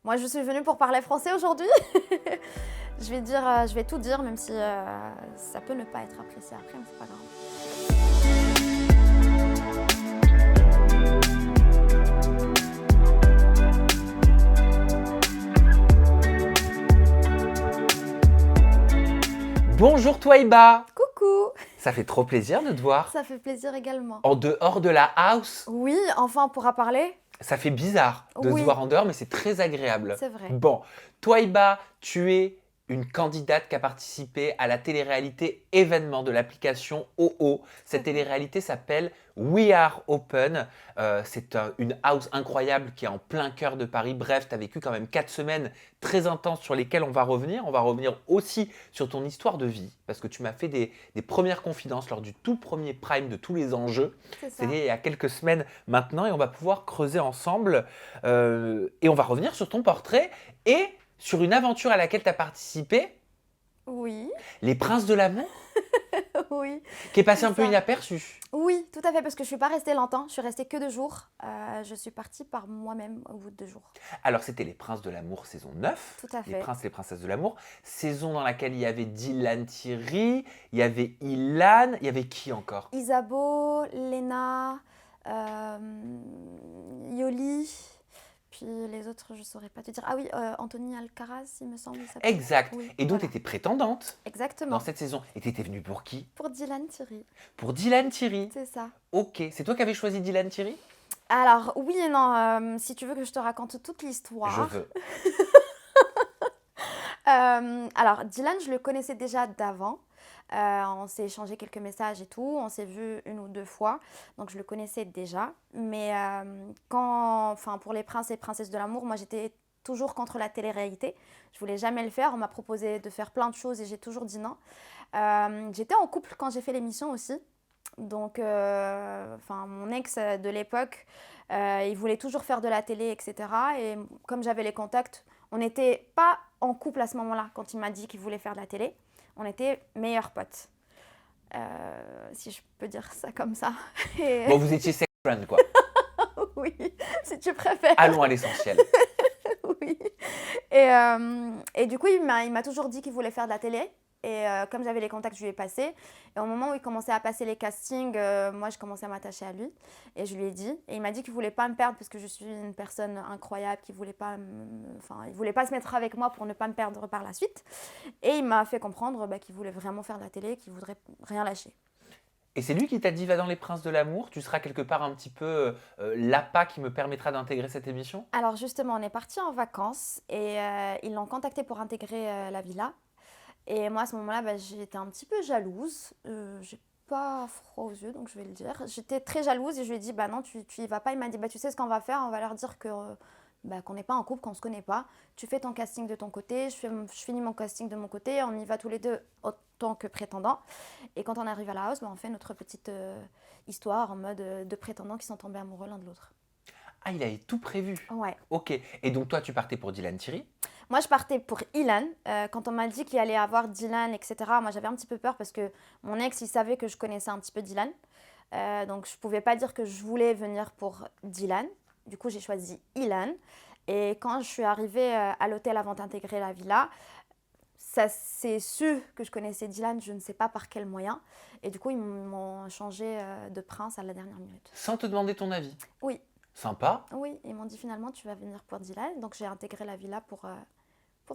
Moi, je suis venue pour parler français aujourd'hui. Je vais tout dire, même si ça peut ne pas être apprécié après, mais c'est pas grave. Bonjour Twaïba, Coucou! ça fait trop plaisir de te voir. Ça fait plaisir également. En dehors de la house, Oui, enfin, on pourra parler. ça fait bizarre de Oui. se voir en dehors, mais c'est très agréable. C'est vrai. Bon, Twaïba, tu es une candidate qui a participé à la télé-réalité événement de l'application OO. Cette Mhm. télé-réalité s'appelle We Are Open. C'est une house incroyable qui est en plein cœur de Paris. Bref, tu as vécu quand même 4 semaines très intenses sur lesquelles on va revenir. On va revenir aussi sur ton histoire de vie, parce que tu m'as fait des premières confidences lors du tout premier prime de tous les enjeux. C'est ça. C'était il y a quelques semaines maintenant et on va pouvoir creuser ensemble. Et on va revenir sur ton portrait et sur une aventure à laquelle tu as participé, Oui, Les Princes de l'amour, oui. qui est passé C'est un peu ça. inaperçu. Oui, tout à fait, parce que je suis pas restée longtemps. Je suis restée que 2 jours. Je suis partie par moi-même au bout de 2 jours. Alors, c'était Les Princes de l'amour saison 9. Tout à Les fait. Princes et les Princesses de l'amour. Saison dans laquelle il y avait Dylan Thierry, il y avait Ilan, il y avait qui encore? Isabeau, Léna, Yoli, puis les autres, je saurais pas te dire. Ah oui, Anthony Alcaraz, il me semble. Il s'appelle. Exact. Oui, Et donc, voilà. tu étais prétendante Exactement. dans cette saison. Et tu étais venue pour qui? Pour Dylan Thierry, Pour Dylan Thierry. c'est ça. Ok. C'est toi qui avais choisi Dylan Thierry? Alors, oui et non, si tu veux que je te raconte toute Je l'histoire. veux. Alors, Dylan, je le connaissais déjà d'avant. On s'est échangé quelques messages et tout. On s'est vu 1 ou 2 fois. Donc, je le connaissais déjà. Mais pour les princes et princesses de l'amour, moi, j'étais toujours contre la télé-réalité. Je voulais jamais le faire. On m'a proposé de faire plein de choses et j'ai toujours dit non. J'étais en couple quand j'ai fait l'émission aussi. Donc, mon ex de l'époque, il voulait toujours faire de la télé, etc. Et comme j'avais les contacts, on n'était pas en couple à ce moment-là, quand il m'a dit qu'il voulait faire de la télé. On était meilleurs potes, si je peux dire ça comme ça. Et Bon, vous étiez sex friend, quoi. oui, si tu préfères. Allons à l'essentiel. Oui. Et du coup, il m'a toujours dit qu'il voulait faire de la télé. Et comme j'avais les contacts, je lui ai passé. Et au moment où il commençait à passer les castings, moi, je commençais à m'attacher à lui. Et je lui ai dit. Et il m'a dit qu'il ne voulait pas me perdre parce que je suis une personne incroyable, qu'il voulait pas il voulait pas se mettre avec moi pour ne pas me perdre par la suite. Et il m'a fait comprendre qu'il voulait vraiment faire de la télé, qu'il ne voudrait rien lâcher. Et c'est lui qui t'a dit va dans Les Princes de l'amour. Tu seras quelque part un petit peu l'appât qui me permettra d'intégrer cette émission. Alors justement, on est partis en vacances et ils l'ont contacté pour intégrer la villa. Et moi, à ce moment-là, j'étais un petit peu jalouse. J'ai pas froid aux yeux, donc je vais le dire. J'étais très jalouse et je lui ai dit, non, tu y vas pas. Il m'a dit, tu sais ce qu'on va faire, on va leur dire que qu'on n'est pas en couple, qu'on se connaît pas. Tu fais ton casting de ton côté, je finis mon casting de mon côté, on y va tous les deux en tant que prétendants. Et quand on arrive à la house, on fait notre petite histoire en mode de prétendants qui sont tombés amoureux l'un de l'autre. Ah, il avait tout prévu. Ouais. Ok. Et donc toi, tu partais pour Dylan Thierry. Moi, je partais pour Ilan. Quand on m'a dit qu'il allait avoir Dylan, etc., moi, j'avais un petit peu peur parce que mon ex, il savait que je connaissais un petit peu Dylan. Donc, je ne pouvais pas dire que je voulais venir pour Dylan. Du coup, j'ai choisi Ilan. Et quand je suis arrivée à l'hôtel avant d'intégrer la villa, ça s'est su que je connaissais Dylan, je ne sais pas par quel moyen. Et du coup, ils m'ont changé de prince à la dernière minute. Sans te demander ton avis. Oui, Sympa. oui, ils m'ont dit finalement, tu vas venir pour Dylan. Donc, j'ai intégré la villa pour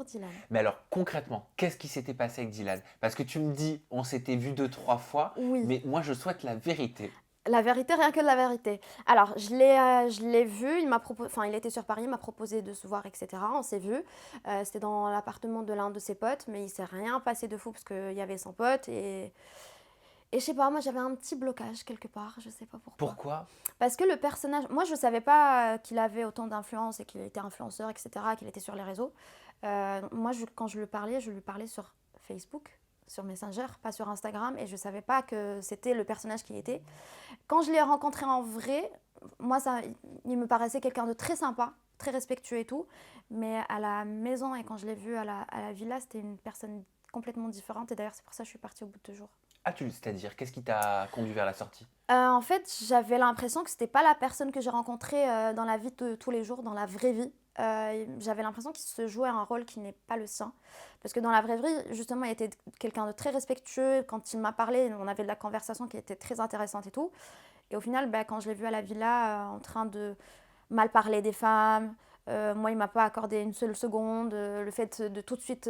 Dylan. Mais alors, concrètement, qu'est-ce qui s'était passé avec Dylan? Parce que tu me dis, on s'était vu 2-3 fois, Oui. mais moi, je souhaite la vérité. La vérité, rien que de la vérité. Alors, je l'ai vu, il était sur Paris, il m'a proposé de se voir, etc. On s'est vu. C'était dans l'appartement de l'un de ses potes, mais il s'est rien passé de fou parce qu'il y avait son pote. Et je sais pas, moi j'avais un petit blocage quelque part, je sais pas pourquoi. Pourquoi? Parce que le personnage, moi je savais pas qu'il avait autant d'influence et qu'il était influenceur, etc., qu'il était sur les réseaux. Moi, quand je lui parlais sur Facebook, sur Messenger, pas sur Instagram, et je savais pas que c'était le personnage qu'il était. Quand je l'ai rencontré en vrai, moi, il me paraissait quelqu'un de très sympa, très respectueux et tout, mais à la maison et quand je l'ai vu à la villa, c'était une personne complètement différente, et d'ailleurs c'est pour ça que je suis partie au bout de 2 jours. Ah, c'est-à-dire, qu'est-ce qui t'a conduit vers la sortie? En fait, j'avais l'impression que c'était pas la personne que j'ai rencontrée dans la vie de tous les jours, dans la vraie vie. j'avais l'impression qu'il se jouait un rôle qui n'est pas le sien. Parce que dans la vraie vie, justement, il était quelqu'un de très respectueux. Quand il m'a parlé, on avait de la conversation qui était très intéressante et tout. Et au final, bah, quand je l'ai vu à la villa en train de mal parler des femmes, moi, il m'a pas accordé une seule seconde. Le fait de tout de suite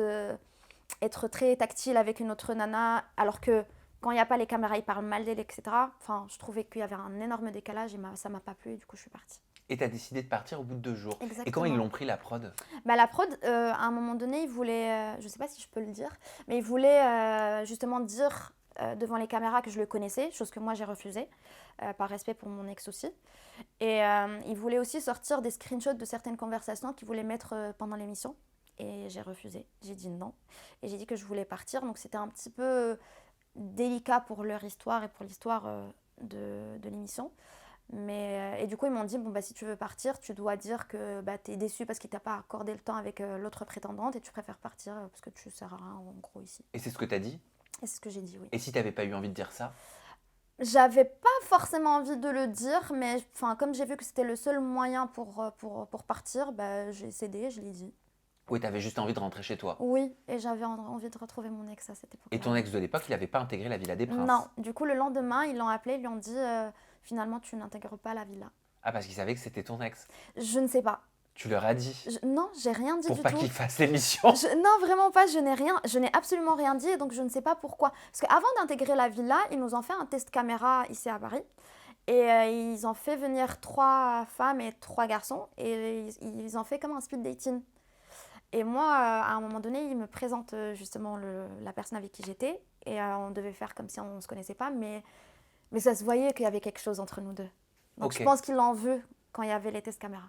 être très tactile avec une autre nana, alors que quand il n'y a pas les caméras, il parle mal d'elle, etc. Enfin, je trouvais qu'il y avait un énorme décalage et ça m'a pas plu, et du coup, je suis partie. Et tu as décidé de partir au bout de 2 jours. Et comment ils Exactement. l'ont pris, la prod? Bah, la prod, à un moment donné, il voulait, je sais pas si je peux le dire, mais il voulait justement dire devant les caméras que je le connaissais, chose que moi j'ai refusée, par respect pour mon ex aussi. Et il voulait aussi sortir des screenshots de certaines conversations qu'il voulait mettre pendant l'émission. Et j'ai refusé, j'ai dit non. Et j'ai dit que je voulais partir, donc c'était un petit peu délicat pour leur histoire et pour l'histoire de l'émission. Et du coup, ils m'ont dit, bon, bah, si tu veux partir, tu dois dire que bah, tu es déçu parce qu'il t'a pas accordé le temps avec l'autre prétendante et tu préfères partir parce que tu sers à rien, en gros, ici. Et c'est ce que tu as dit? Et c'est ce que j'ai dit, oui. Et si tu n'avais pas eu envie de dire ça? J'avais pas forcément envie de le dire, mais comme j'ai vu que c'était le seul moyen pour partir, bah, j'ai cédé, je l'ai dit. Oui, tu avais juste envie de rentrer chez toi. Oui, et j'avais envie de retrouver mon ex à cette Et époque-là. ton ex de l'époque, il n'avait pas intégré la Villa des Princes? Non, du coup, le lendemain, ils l'ont appelé, ils lui ont dit, finalement, tu n'intègres pas la villa. Ah, parce qu'il savait que c'était ton ex. Je ne sais pas. Tu leur as dit? Non, j'ai rien dit Pour du pas tout. qu'il fasse l'émission? Non, vraiment pas, je n'ai absolument rien dit, donc je ne sais pas pourquoi. Parce qu'avant d'intégrer la villa, ils nous ont fait un test caméra ici à Paris. Et ils ont fait venir 3 femmes et 3 garçons. Et ils ont fait comme un speed dating. Et moi, à un moment donné, ils me présentent justement la personne avec qui j'étais. Et on devait faire comme si on ne se connaissait pas. Mais ça se voyait qu'il y avait quelque chose entre nous deux. Donc je Ok. pense qu'ils l'ont vu quand il y avait les tests caméra.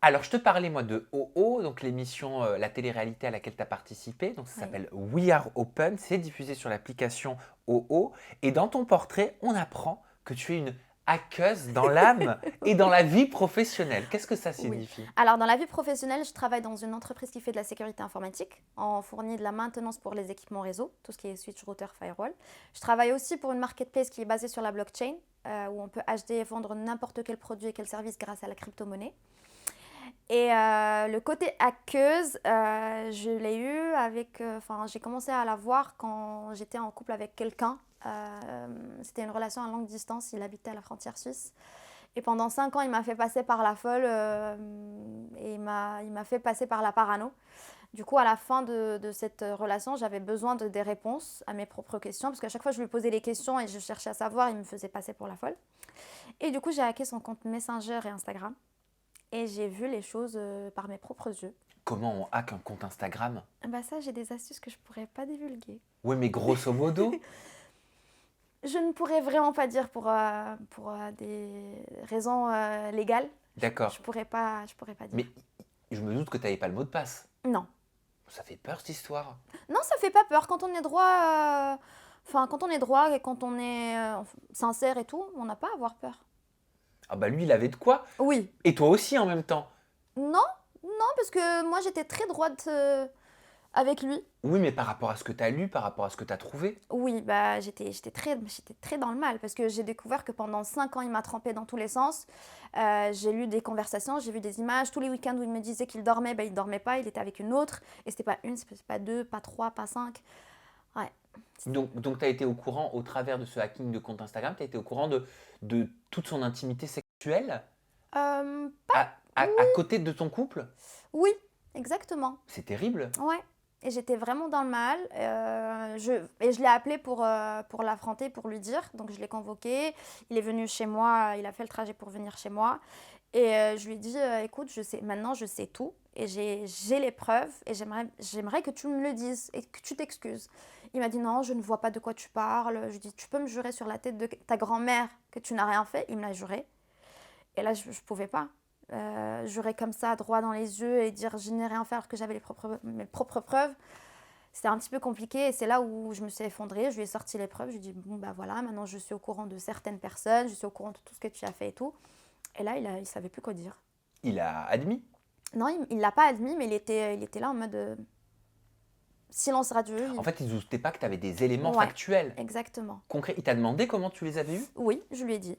Alors, je te parlais, moi, de OO, donc l'émission, la télé-réalité à laquelle tu as participé. Donc, ça Oui. s'appelle We Are Open. C'est diffusé sur l'application OO. Et dans ton portrait, on apprend que tu es une hackeuse dans l'âme et dans la vie professionnelle. Qu'est-ce que ça Oui. signifie? Alors, dans la vie professionnelle, je travaille dans une entreprise qui fait de la sécurité informatique. On fournit de la maintenance pour les équipements réseau, tout ce qui est switch, router, firewall. Je travaille aussi pour une marketplace qui est basée sur la blockchain, où on peut acheter et vendre n'importe quel produit et quel service grâce à la crypto-monnaie. Et le côté hackeuse, je l'ai eu avec. J'ai commencé à la voir quand j'étais en couple avec quelqu'un. C'était une relation à longue distance. Il habitait à la frontière suisse. Et pendant 5 ans, il m'a fait passer par la folle et il m'a fait passer par la parano. Du coup, à la fin de cette relation, j'avais besoin des réponses à mes propres questions. Parce qu'à chaque fois, je lui posais les questions et je cherchais à savoir, il me faisait passer pour la folle. Et du coup, j'ai hacké son compte Messenger et Instagram. Et j'ai vu les choses par mes propres yeux. Comment on hack un compte Instagram? Bah ça, j'ai des astuces que je pourrais pas divulguer. Oui, mais grosso modo, Je ne pourrais vraiment pas dire pour des raisons légales. d'accord. Je pourrais pas dire. Mais je me doute que tu n'avais pas le mot de passe. Non. Ça fait peur, cette histoire. Non, ça fait pas peur. Quand on est droit, quand on est droit et quand on est sincère et tout, on n'a pas à avoir peur. Ah bah lui, il avait de quoi. Oui. Et toi aussi en même temps. Non, non, parce que moi j'étais très droite avec lui. Oui, mais par rapport à ce que tu as lu, par rapport à ce que tu as trouvé. Oui, bah j'étais très dans le mal parce que j'ai découvert que pendant 5 ans il m'a trempée dans tous les sens. J'ai lu des conversations, j'ai vu des images. Tous les week-ends où il me disait qu'il dormait, bah il dormait pas, il était avec une autre. Et c'était pas une, c'était pas deux, pas trois, pas cinq. Ouais. Donc tu as été au courant, au travers de ce hacking de compte Instagram, tu as été au courant de toute son intimité sexuelle Euh, à côté de ton couple? oui, exactement. C'est terrible. Ouais. Et j'étais vraiment dans le mal. Et je l'ai appelé pour l'affronter, pour lui dire. Donc je l'ai convoqué. Il est venu chez moi. Il a fait le trajet pour venir chez moi. Et je lui ai dit, écoute, maintenant je sais tout. Et j'ai les preuves. Et j'aimerais que tu me le dises et que tu t'excuses. Il m'a dit, non, je ne vois pas de quoi tu parles. Je lui ai dit, tu peux me jurer sur la tête de ta grand-mère que tu n'as rien fait? Il me l'a juré. Et là, je ne pouvais pas. Jurer comme ça, droit dans les yeux et dire je n'ai rien fait alors que j'avais mes propres preuves. C'était un petit peu compliqué et c'est là où je me suis effondrée. Je lui ai sorti les preuves. Je lui ai dit bon, bah voilà, maintenant je suis au courant de certaines personnes, je suis au courant de tout ce que tu as fait et tout. Et là, il savait plus quoi dire. Il a admis. Non, il l'a pas admis, mais il était là en mode silence radieux. En fait, il ne doutait pas que tu avais des éléments Ouais, factuels, exactement. concrets. Il t'a demandé comment tu les avais eus? Oui, je lui ai dit.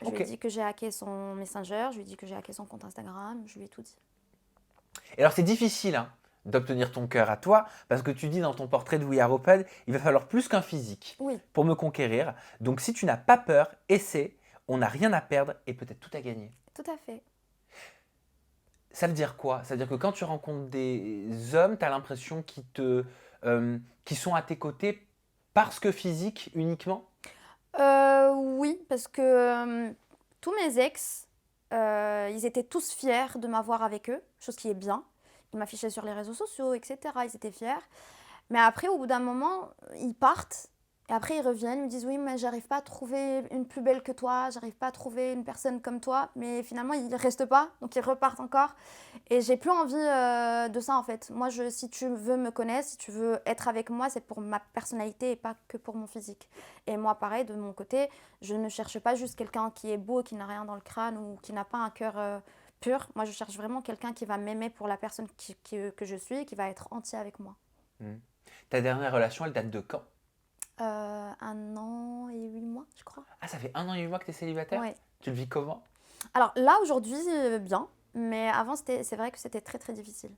Je lui ai Ok. dit que j'ai hacké son Messenger, je lui ai dit que j'ai hacké son compte Instagram, je lui ai tout dit. Et alors, c'est difficile hein, d'obtenir ton cœur à toi, parce que tu dis dans ton portrait de We Are Open, il va falloir plus qu'un physique Oui, pour me conquérir. Donc, si tu n'as pas peur, essaie. On n'a rien à perdre et peut-être tout à gagner. tout à fait. Ça veut dire quoi? Ça veut dire que quand tu rencontres des hommes, tu as l'impression qu'ils sont à tes côtés parce que physique uniquement? Oui, parce que tous mes ex, ils étaient tous fiers de m'avoir avec eux, chose qui est bien. Ils m'affichaient sur les réseaux sociaux, etc. Ils étaient fiers. Mais après, au bout d'un moment, ils partent. Et après, ils reviennent, ils me disent oui, mais j'arrive pas à trouver une plus belle que toi, j'arrive pas à trouver une personne comme toi. Mais finalement, ils restent pas, donc ils repartent encore. Et j'ai plus envie de ça en fait. Moi, si tu veux me connaître, si tu veux être avec moi, c'est pour ma personnalité et pas que pour mon physique. Et moi, pareil, de mon côté, je ne cherche pas juste quelqu'un qui est beau, qui n'a rien dans le crâne ou qui n'a pas un cœur pur. Moi, je cherche vraiment quelqu'un qui va m'aimer pour la personne que je suis, qui va être entier avec moi. Hmm. Ta dernière relation, elle date de quand? 1 an et 8 mois, je crois. Ah, ça fait 1 an et 8 mois que tu es célibataire? Ouais. Tu le vis comment? Alors là, aujourd'hui, bien. Mais avant, c'est vrai que c'était très, très difficile.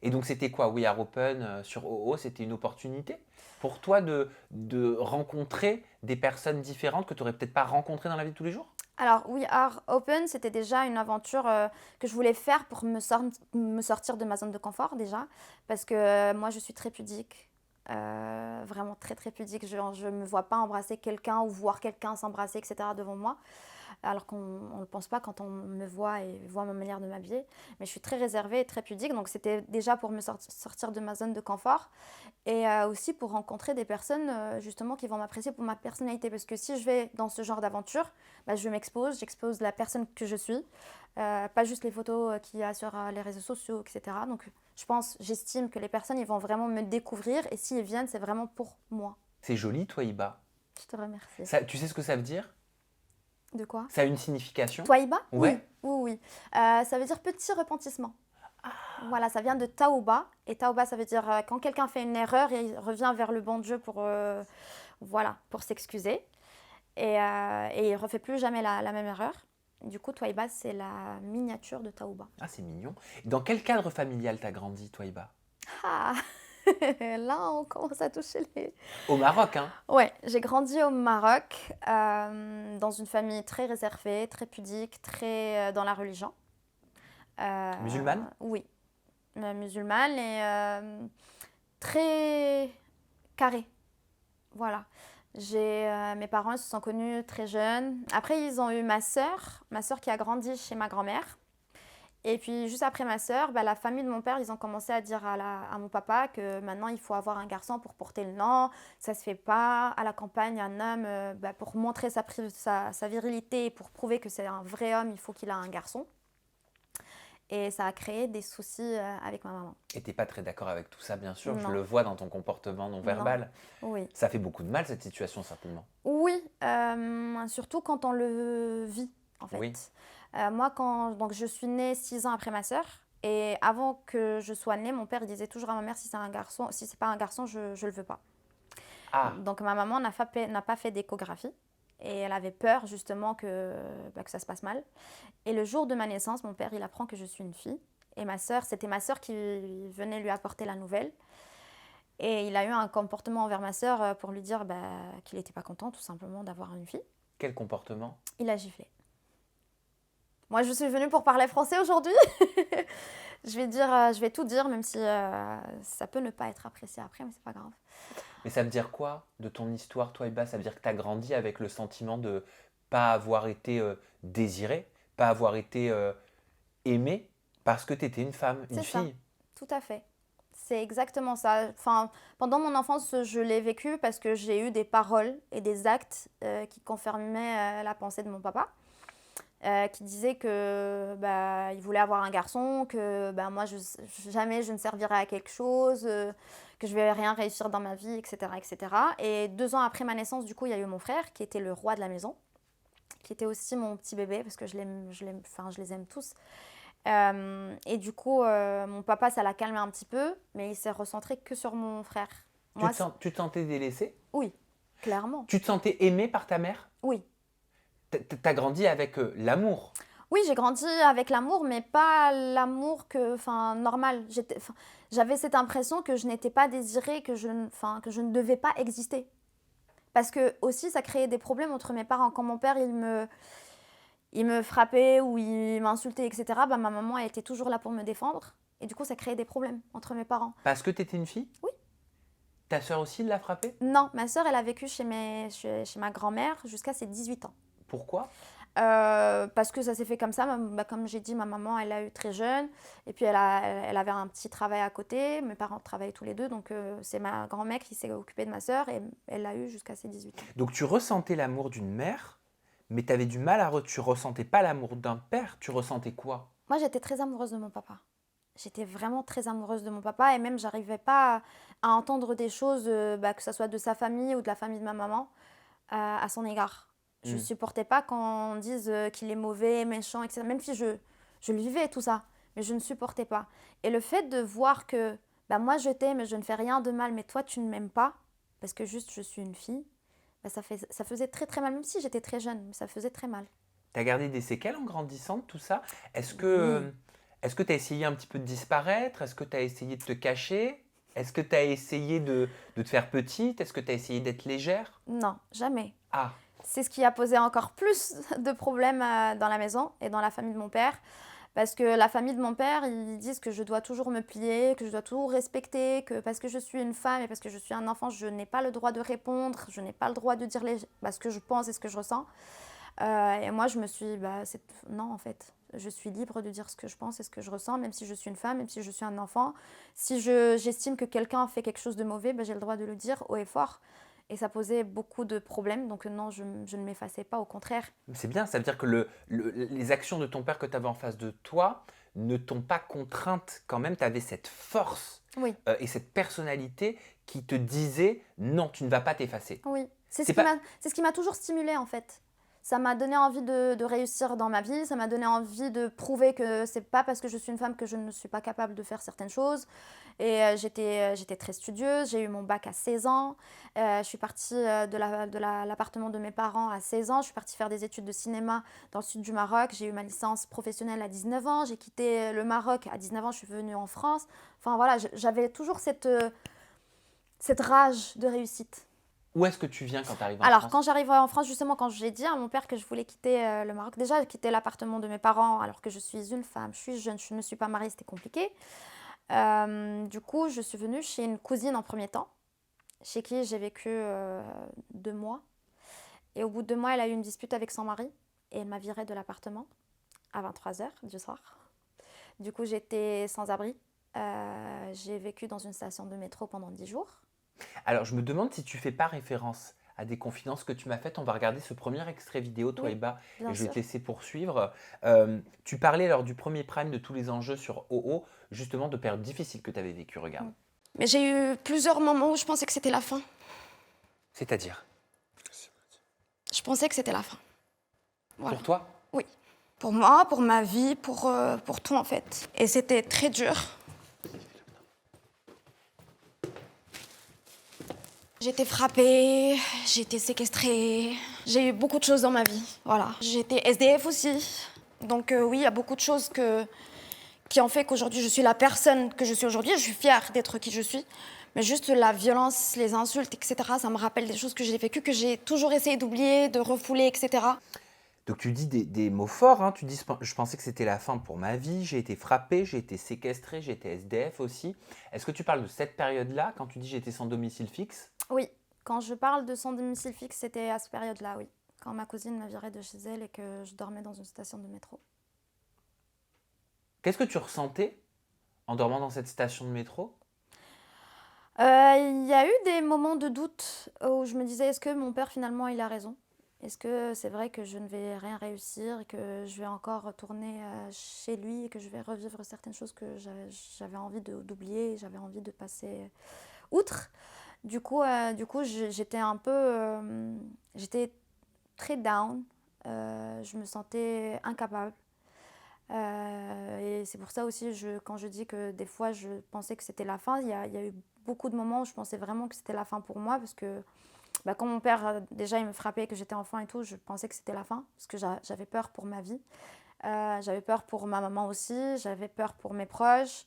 Et donc, c'était quoi? We Are Open sur OO, c'était une opportunité pour toi de rencontrer des personnes différentes que tu n'aurais peut-être pas rencontrées dans la vie de tous les jours? Alors, We Are Open, c'était déjà une aventure que je voulais faire pour me sortir de ma zone de confort déjà. Parce que moi, je suis très pudique. Vraiment très, très pudique. Je ne me vois pas embrasser quelqu'un ou voir quelqu'un s'embrasser, etc. devant moi. Alors qu'on ne le pense pas quand on me voit et voit ma manière de m'habiller. Mais je suis très réservée et très pudique, donc c'était déjà pour me sortir de ma zone de confort et aussi pour rencontrer des personnes justement qui vont m'apprécier pour ma personnalité. Parce que si je vais dans ce genre d'aventure, bah, j'expose la personne que je suis, pas juste les photos qu'il y a sur les réseaux sociaux, etc. Donc j'estime que les personnes, ils vont vraiment me découvrir et s'ils viennent, c'est vraiment pour moi. C'est joli, toi, Iba. Je te remercie. Tu sais ce que ça veut dire? De quoi? Ça a une signification? Twaïba? Oui, Ouais. oui, oui. Ça veut dire petit repentissement. Voilà, ça vient de Taouba. Et Taouba, ça veut dire quand quelqu'un fait une erreur, il revient vers le bon Dieu voilà, pour s'excuser. Et il ne refait plus jamais la même erreur. Du coup, Twaïba, c'est la miniature de Taouba. Ah, c'est mignon. Dans quel cadre familial t'as grandi, toi, Iba? Ah Là, on commence à toucher les... Au Maroc, hein? Ouais, j'ai grandi au Maroc, dans une famille très réservée, très pudique, très dans la religion. Musulmane? Oui, musulmane et très carré. Voilà. Mes parents se sont connus très jeunes. Après, ils ont eu ma sœur qui a grandi chez ma grand-mère. Et puis, juste après ma sœur, bah, la famille de mon père, ils ont commencé à dire à mon papa que maintenant, il faut avoir un garçon pour porter le nom. Ça se fait pas. À la campagne, un homme, bah, pour montrer sa virilité et pour prouver que c'est un vrai homme, il faut qu'il ait un garçon. Et ça a créé des soucis avec ma maman. Et t'es pas très d'accord avec tout ça, bien sûr. Je Non. le vois dans ton comportement non verbal. Oui. Ça fait beaucoup de mal, cette situation, certainement. Oui, surtout quand on le vit, en fait. Oui. Moi, donc, je suis née 6 ans après ma sœur. Et avant que je sois née, mon père il disait toujours à ma mère, si c'est pas un garçon, je ne le veux pas. Ah, Donc ma maman n'a pas fait d'échographie. Et elle avait peur justement que ça se passe mal. Et le jour de ma naissance, mon père il apprend que je suis une fille. Et c'était ma sœur qui venait lui apporter la nouvelle. Et il a eu un comportement envers ma sœur pour lui dire qu'il n'était pas content tout simplement d'avoir une fille. quel comportement? Il a giflé. Moi, je suis venue pour parler français aujourd'hui. Je vais tout dire, même si ça peut ne pas être apprécié après, mais c'est pas grave. Mais ça veut dire quoi de ton histoire, toi, Iba? Ça veut dire que tu as grandi avec le sentiment de pas avoir été désiré, pas avoir été aimé parce que tu étais une femme, une C'est ça, fille. tout à fait. C'est exactement ça. Enfin, pendant mon enfance, je l'ai vécu parce que j'ai eu des paroles et des actes qui confirmaient la pensée de mon papa. Qui disait que il voulait avoir un garçon, que moi jamais je ne servirai à quelque chose, que je vais rien réussir dans ma vie, etc., etc. Et 2 ans après ma naissance, du coup, il y a eu mon frère qui était le roi de la maison, qui était aussi mon petit bébé parce que je les aime tous. Et du coup, mon papa, ça l'a calmé un petit peu, mais il s'est recentré que sur mon frère. Moi, Tu te sentais délaissée? oui, clairement. Tu te sentais aimée par ta mère? Oui. T'as grandi avec l'amour. Oui, j'ai grandi avec l'amour, mais pas l'amour normal. J'avais cette impression que je n'étais pas désirée, que je ne devais pas exister. Parce que aussi, ça créait des problèmes entre mes parents. Quand mon père, il me frappait ou il m'insultait, etc., bah, ma maman, elle était toujours là pour me défendre. Et du coup, ça créait des problèmes entre mes parents. Parce que tu étais une fille? Oui. Ta sœur aussi l'a frappée? Non, ma sœur, elle a vécu chez ma grand-mère jusqu'à ses 18 ans. Pourquoi? Parce que ça s'est fait comme ça. Comme j'ai dit, ma maman, elle l'a eu très jeune. Et puis, elle avait un petit travail à côté. Mes parents travaillaient tous les deux. Donc, c'est ma grand-mère qui s'est occupée de ma sœur. Et elle l'a eu jusqu'à ses 18 ans. Donc tu ressentais l'amour d'une mère, mais tu avais du mal tu ressentais pas l'amour d'un père, tu ressentais quoi? Moi, j'étais très amoureuse de mon papa. J'étais vraiment très amoureuse de mon papa. Et même, j'arrivais pas à entendre des choses, que ce soit de sa famille ou de la famille de ma maman, à son égard. Je Hmm. supportais pas qu'on dise qu'il est mauvais, méchant, etc. Même si je le vivais tout ça, mais je ne supportais pas. Et le fait de voir que moi je t'aime et je ne fais rien de mal, mais toi tu ne m'aimes pas, parce que juste je suis une fille, ça faisait très très mal, même si j'étais très jeune, mais ça faisait très mal. T'as gardé des séquelles en grandissant de tout ça? Est-ce que Oui. est-ce que tu as essayé un petit peu de disparaître? Est-ce que tu as essayé de te cacher? Est-ce que tu as essayé de te faire petite? Est-ce que tu as essayé d'être légère? Non, jamais. Ah, C'est ce qui a posé encore plus de problèmes dans la maison et dans la famille de mon père. Parce que la famille de mon père, ils disent que je dois toujours me plier, que je dois toujours respecter, que parce que je suis une femme et parce que je suis un enfant, je n'ai pas le droit de répondre, je n'ai pas le droit de dire ce que je pense et ce que je ressens. Et moi, je me suis non, en fait. Je suis libre de dire ce que je pense et ce que je ressens, même si je suis une femme, même si je suis un enfant. Si j'estime que quelqu'un fait quelque chose de mauvais, j'ai le droit de le dire haut et fort. Et ça posait beaucoup de problèmes, donc non, je ne m'effaçais pas, au contraire. c'est bien, ça veut dire que les actions de ton père que tu avais en face de toi ne t'ont pas contrainte quand même, tu avais cette force Oui, et cette personnalité qui te disait non, tu ne vas pas t'effacer. oui. C'est pas C'est ce qui m'a toujours stimulée, en fait. Ça m'a donné envie de réussir dans ma vie, ça m'a donné envie de prouver que c'est pas parce que je suis une femme que je ne suis pas capable de faire certaines choses. Et j'étais très studieuse, j'ai eu mon bac à 16 ans. Je suis partie l'appartement de mes parents à 16 ans. Je suis partie faire des études de cinéma dans le sud du Maroc. J'ai eu ma licence professionnelle à 19 ans. J'ai quitté le Maroc à 19 ans, je suis venue en France. Enfin voilà, j'avais toujours cette rage de réussite. où est-ce que tu viens quand tu arrives en Alors, France? quand j'arrive en France, justement, quand j'ai dit à mon père que je voulais quitter le Maroc, déjà, quitter l'appartement de mes parents alors que je suis une femme, je suis jeune, je ne suis pas mariée, c'était compliqué. Du coup, je suis venue chez une cousine en premier temps, chez qui j'ai vécu 2 mois. Et au bout de 2 mois, elle a eu une dispute avec son mari et elle m'a virée de l'appartement à 23 heures du soir. Du coup, j'étais sans abri. J'ai vécu dans une station de métro pendant 10 jours. Alors, je me demande si tu fais pas référence à des confidences que tu m'as faites. On va regarder ce premier extrait vidéo, Oui, Toiba, bien et je vais sûr. te laisser poursuivre. Tu parlais lors du premier prime de tous les enjeux sur OO, justement de périodes difficiles que tu avais vécues. Regarde. Mais j'ai eu plusieurs moments où je pensais que c'était la fin. C'est-à-dire, Je pensais que c'était la fin. Voilà. pour toi, Oui. Pour moi, pour ma vie, pour tout en fait. Et c'était très dur. J'ai été frappée, j'ai été séquestrée, j'ai eu beaucoup de choses dans ma vie. Voilà. J'ai été SDF aussi. Donc oui, il y a beaucoup de choses qui ont fait qu'aujourd'hui je suis la personne que je suis aujourd'hui. Je suis fière d'être qui je suis. Mais juste la violence, les insultes, etc., ça me rappelle des choses que j'ai vécues, que j'ai toujours essayé d'oublier, de refouler, etc. donc tu dis des mots forts, hein. Tu dis je pensais que c'était la fin pour ma vie, j'ai été frappé, j'ai été séquestré, j'ai été SDF aussi. Est-ce que tu parles de cette période-là, quand tu dis j'étais sans domicile fixe? Oui, quand je parle de son domicile fixe, c'était à cette période-là, oui. Quand ma cousine m'a virée de chez elle et que je dormais dans une station de métro. Qu'est-ce que tu ressentais en dormant dans cette station de métro? Il y a eu des moments de doute où je me disais, est-ce que mon père finalement il a raison? Est-ce que c'est vrai que je ne vais rien réussir et que je vais encore retourner chez lui et que je vais revivre certaines choses que j'avais envie d'oublier, j'avais envie de passer outre? Du coup, j'étais un peu, j'étais très down. Je me sentais incapable. Et c'est pour ça aussi, quand je dis que des fois je pensais que c'était la fin, il y a eu beaucoup de moments où je pensais vraiment que c'était la fin pour moi, parce que quand mon père, déjà, il me frappait, que j'étais enfant et tout, je pensais que c'était la fin, parce que j'avais peur pour ma vie. J'avais peur pour ma maman aussi, j'avais peur pour mes proches.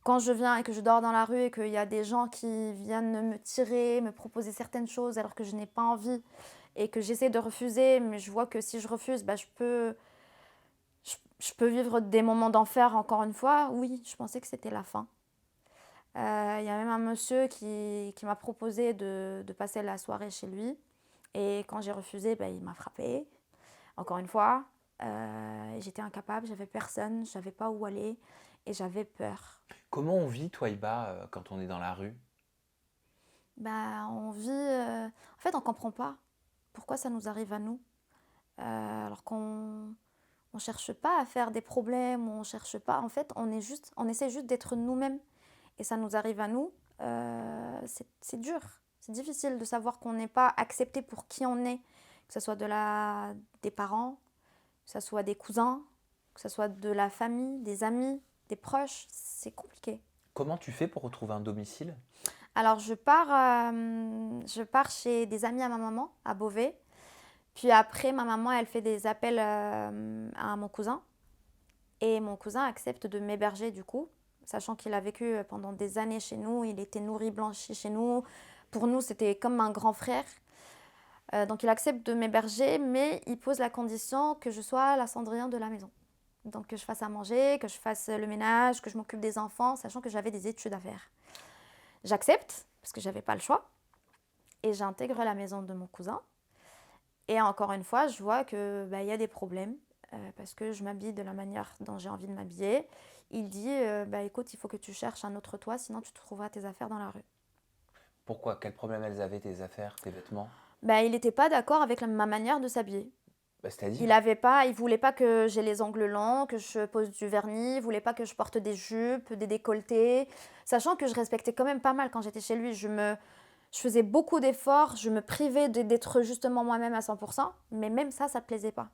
Quand je viens et que je dors dans la rue et qu'il y a des gens qui viennent me tirer, me proposer certaines choses alors que je n'ai pas envie et que j'essaie de refuser, mais je vois que si je refuse, bah, je peux vivre des moments d'enfer encore une fois. Oui, je pensais que c'était la fin. Il y a même un monsieur qui m'a proposé de passer la soirée chez lui. Et quand j'ai refusé, bah, il m'a frappée. Encore une fois, j'étais incapable, j'avais personne, je savais pas où aller et j'avais peur. Comment on vit, toi, Iba, quand on est dans la rue? Bah, on vit. En fait, on comprend pas pourquoi ça nous arrive à nous. Alors qu'on on cherche pas à faire des problèmes, on cherche pas. En fait, on essaie juste d'être nous-mêmes. Et ça nous arrive à nous. C'est dur. C'est difficile de savoir qu'on n'est pas accepté pour qui on est. Que ce soit des parents, que ce soit des cousins, que ce soit de la famille, des amis, des proches. C'est compliqué. Comment tu fais pour retrouver un domicile? Alors, je pars chez des amis à ma maman, à Beauvais. Puis après, ma maman, elle fait des appels à mon cousin. Et mon cousin accepte de m'héberger du coup, sachant qu'il a vécu pendant des années chez nous. Il était nourri, blanchi chez nous. Pour nous, c'était comme un grand frère. Donc il accepte de m'héberger, mais il pose la condition que je sois la Cendrillon de la maison. Donc que je fasse à manger, que je fasse le ménage, que je m'occupe des enfants, sachant que j'avais des études à faire. J'accepte, parce que j'avais pas le choix. Et j'intègre la maison de mon cousin. Et encore une fois, je vois que bah, y a des problèmes parce que je m'habille de la manière dont j'ai envie de m'habiller. Il dit bah, écoute, il faut que tu cherches un autre toit, sinon tu trouveras tes affaires dans la rue. Pourquoi? Quel problème elles avaient, tes affaires, tes vêtements? Bah, il n'était pas d'accord avec ma manière de s'habiller. Bah, c'est-à-dire? Il voulait pas que j'ai les ongles longs, que je pose du vernis, il voulait pas que je porte des jupes, des décolletés, sachant que je respectais quand même pas mal quand j'étais chez lui. Je faisais beaucoup d'efforts, je me privais d'être justement moi-même à 100%, mais même ça ne plaisait pas.